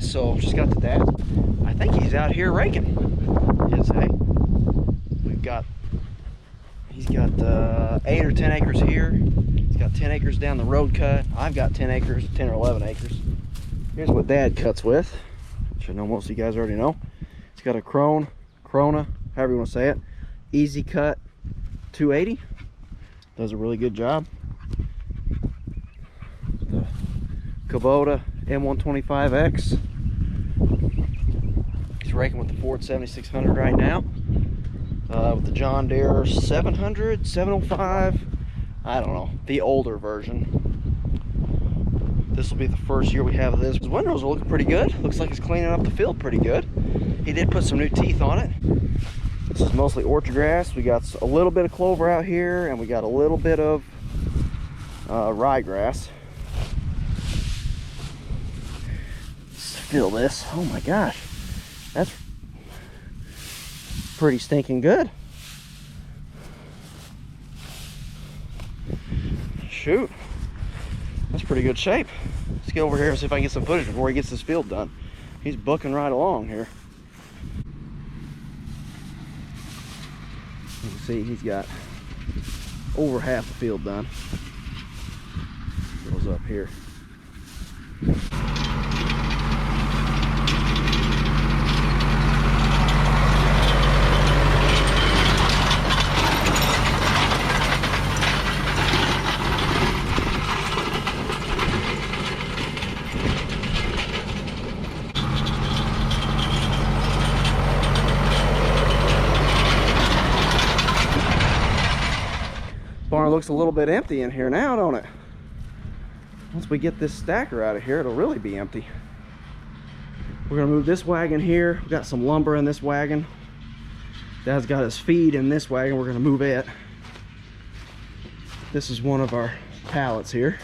so just got to that. I think he's out here raking his hay. He's got 8 or 10 acres here. He's got 10 acres down the road cut. I've got 10 acres, 10 or 11 acres. Here's what Dad cuts with, which I know most of you guys already know. It's got a Corona, however you want to say it, Easy Cut 280. Does a really good job. The Kubota M125X. He's raking with the Ford 7600 right now. With the John Deere 700, 705, I don't know, the older version. This will be the first year we have this. His windrows are looking pretty good. Looks like he's cleaning up the field pretty good. He did put some new teeth on it. This is mostly orchard grass. We got a little bit of clover out here, and we got a little bit of ryegrass. Let's fill this. Oh my gosh, that's pretty stinking good. Shoot, that's pretty good shape. Let's get over here and see if I can get some footage before he gets this field done. He's booking right along here. You can see he's got over half the field done. Goes up here. Barn looks a little bit empty in here now, don't it? Once we get this stacker out of here, it'll really be empty. We're gonna move this wagon here. We got some lumber in this wagon. Dad's got his feed in this wagon. We're gonna move it. This is one of our pallets here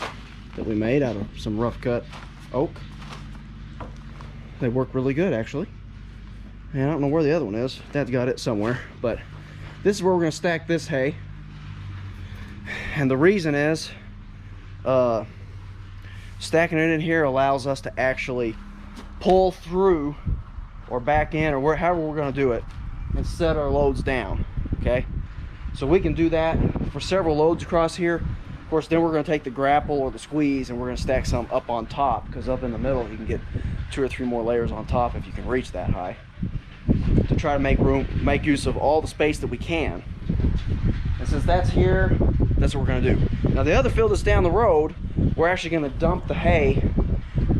that we made out of some rough cut oak. They work really good, actually. And I don't know where the other one is. Dad's got it somewhere, but this is where we're gonna stack this hay. And the reason is stacking it in here allows us to actually pull through or back in, or however we're going to do it, and set our loads down. Okay, so we can do that for several loads across here. Of course, then we're going to take the grapple or the squeeze and we're going to stack some up on top, because up in the middle you can get 2 or 3 more layers on top if you can reach that high, to try to make use of all the space that we can. And since that's here, that's what we're going to do. Now the other field that's down the road, we're actually going to dump the hay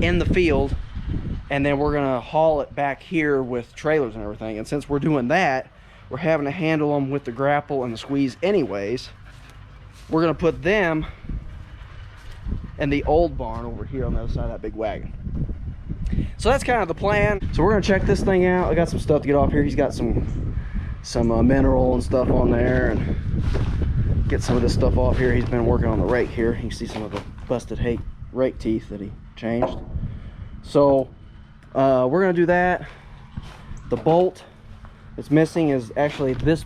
in the field, and then we're going to haul it back here with trailers and everything. And since we're doing that, we're having to handle them with the grapple and the squeeze anyways. We're going to put them in the old barn over here on the other side of that big wagon. So that's kind of the plan. So we're going to check this thing out. I got some stuff to get off here. He's got some mineral and stuff on there, and get some of this stuff off here. He's been working on the rake here. You can see some of the busted rake teeth that he changed. So we're gonna do that. The bolt that's missing is actually this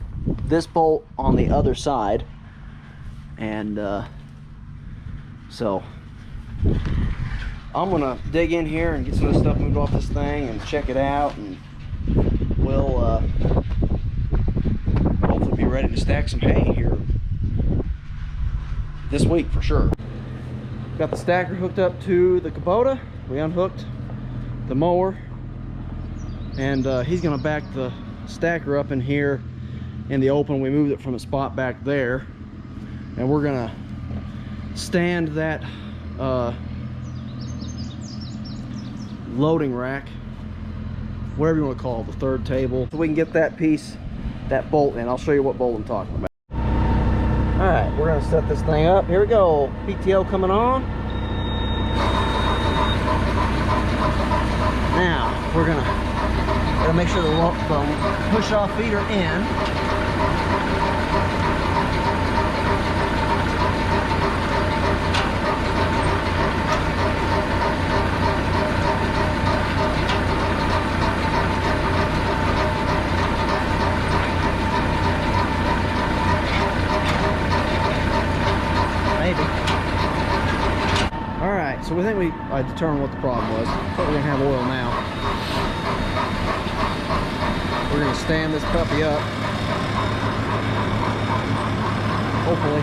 bolt on the other side, and so I'm gonna dig in here and get some of this stuff moved off this thing and check it out, and we'll hopefully be ready to stack some hay here this week for sure. Got the stacker hooked up to the Kubota. We unhooked the mower, and he's gonna back the stacker up in here in the open. We moved it from a spot back there, and we're gonna stand that loading rack, whatever you want to call it, the third table, so we can get that piece, that bolt in. I'll show you what bolt I'm talking about. All right, we're gonna set this thing up. Here we go. PTO coming on. Now we're gonna make sure the push-off feet are in. So we think I determined what the problem was. But we're gonna have oil now. We're gonna stand this puppy up. Hopefully.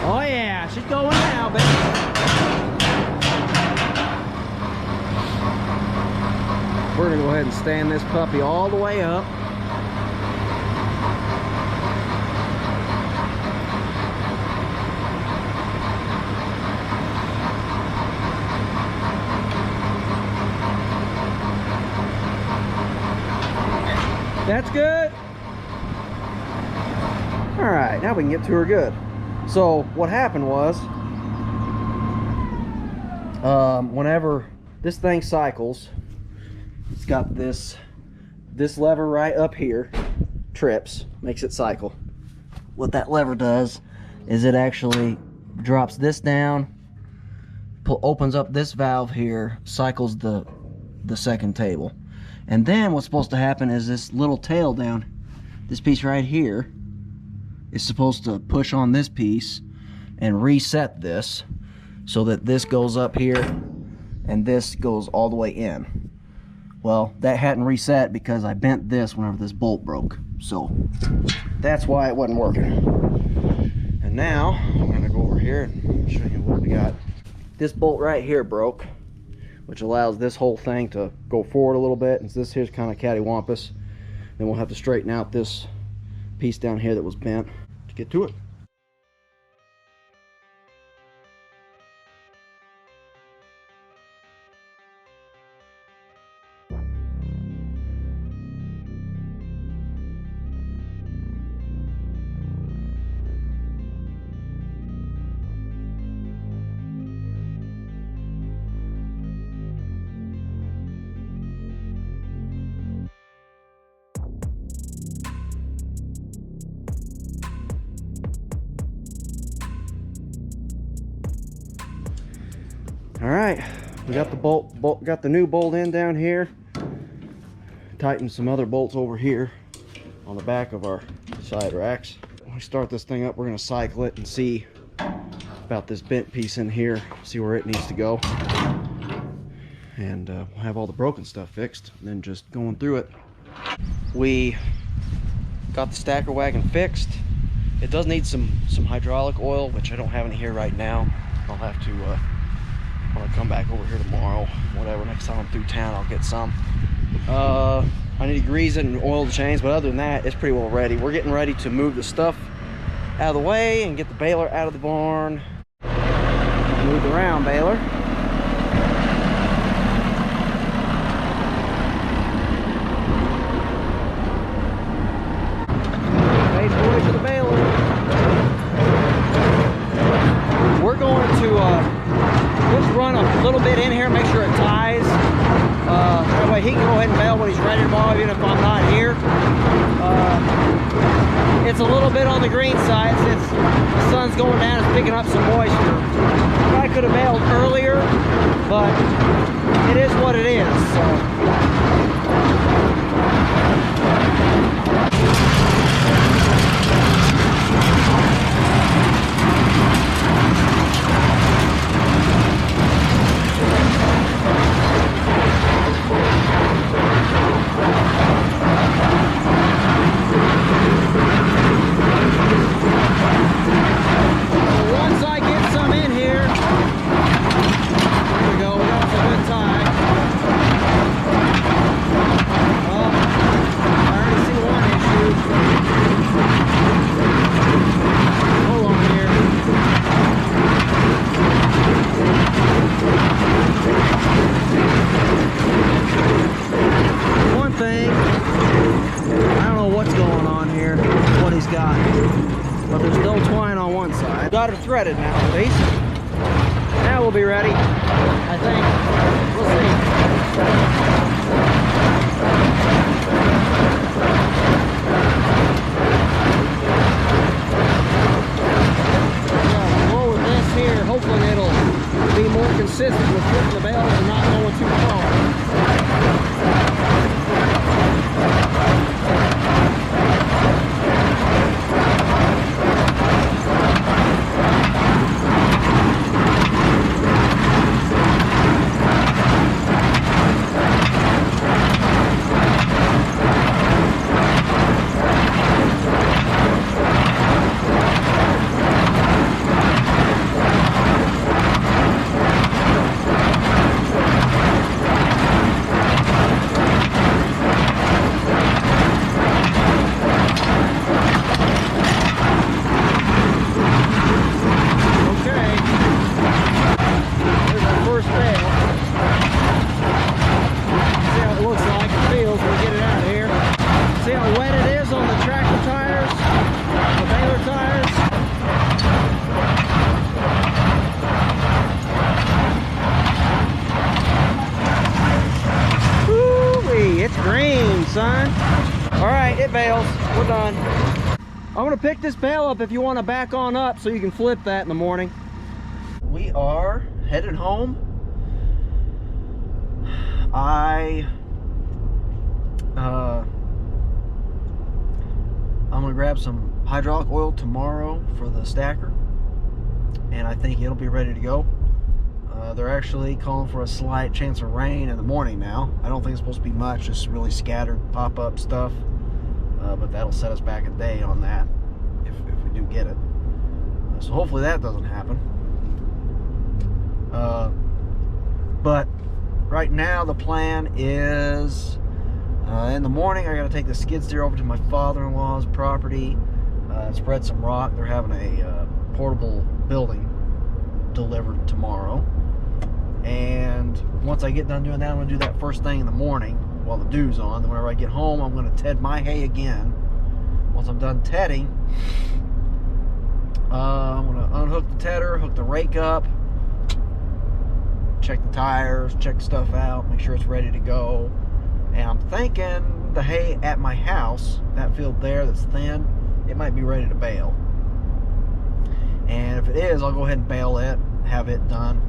Oh yeah, she's going now, baby. We're gonna go ahead and stand this puppy all the way up. That's good. All right, now we can get to her good. So what happened was, whenever this thing cycles, it's got this lever right up here, trips, makes it cycle. What that lever does is it actually drops this down, opens up this valve here, cycles the second table. And then what's supposed to happen is this little tail down, this piece right here, is supposed to push on this piece and reset this so that this goes up here and this goes all the way in. Well, that hadn't reset because I bent this whenever this bolt broke. So that's why it wasn't working. And now I'm gonna go over here and show you what we got. This bolt right here broke, which allows this whole thing to go forward a little bit. And this here's kind of cattywampus. Then we'll have to straighten out this piece down here that was bent to get to it. All right, we got the got the new bolt in down here. Tighten some other bolts over here on the back of our side racks. When we start this thing up, we're gonna cycle it and see about this bent piece in here, see where it needs to go. And we'll have all the broken stuff fixed, and then just going through it. We got the stacker wagon fixed. It does need some hydraulic oil, which I don't have any here right now. I'll have to when I come back over here tomorrow, whatever, next time I'm through town, I'll get some. I need to grease it and oil the chains, but other than that, it's pretty well ready. We're getting ready to move the stuff out of the way and get the baler out of the barn. Move around, baler. Face forward to the baler. We're going to just run a little bit in here, make sure it ties. That way he can go ahead and bale when he's ready tomorrow, even if I'm not here. It's a little bit on the green side since the sun's going down, it's picking up some moisture. I could have baled earlier, but it is what it is. Once I get some in here, there we go, we got us a good tie. Oh, I already see one issue. Hold on here. One thing, I don't know what's going on here, what he's got, but there's no twine on one side. Got her threaded now, at least. Now we'll be ready, I think. We'll see. Lower this here, hopefully it'll be more consistent with putting the bales and not going too far. I'm gonna pick this bale up if you want to back on up so you can flip that in the morning. We are headed home. I'm gonna grab some hydraulic oil tomorrow for the stacker, and I think it'll be ready to go. They're actually calling for a slight chance of rain in the morning now. I don't think it's supposed to be much, just really scattered pop-up stuff, but that'll set us back a day on that if we do get it. So hopefully that doesn't happen. But right now the plan is in the morning I gotta take the skid steer over to my father-in-law's property, spread some rock. They're having a portable building delivered tomorrow, and once I get done doing that, I'm gonna do that first thing in the morning while the dew's on. Then whenever I get home, I'm gonna ted my hay again. Once I'm done tedding, I'm gonna unhook the tedder, hook the rake up, check the tires, check stuff out, make sure it's ready to go. And I'm thinking the hay at my house, that field there that's thin, it might be ready to bale. And if it is, I'll go ahead and bale it, have it done.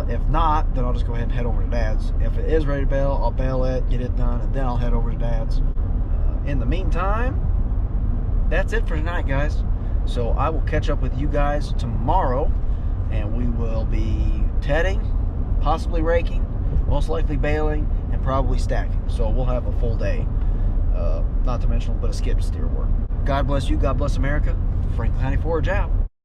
If not, then I'll just go ahead and head over to Dad's. If it is ready to bale, I'll bale it, get it done, and then I'll head over to Dad's. In the meantime, that's it for tonight, guys. So I will catch up with you guys tomorrow, and we will be tedding, possibly raking, most likely baling, and probably stacking. So we'll have a full day, not to mention a little bit of skid steer work. God bless you, God bless America. Franklin County Forage out.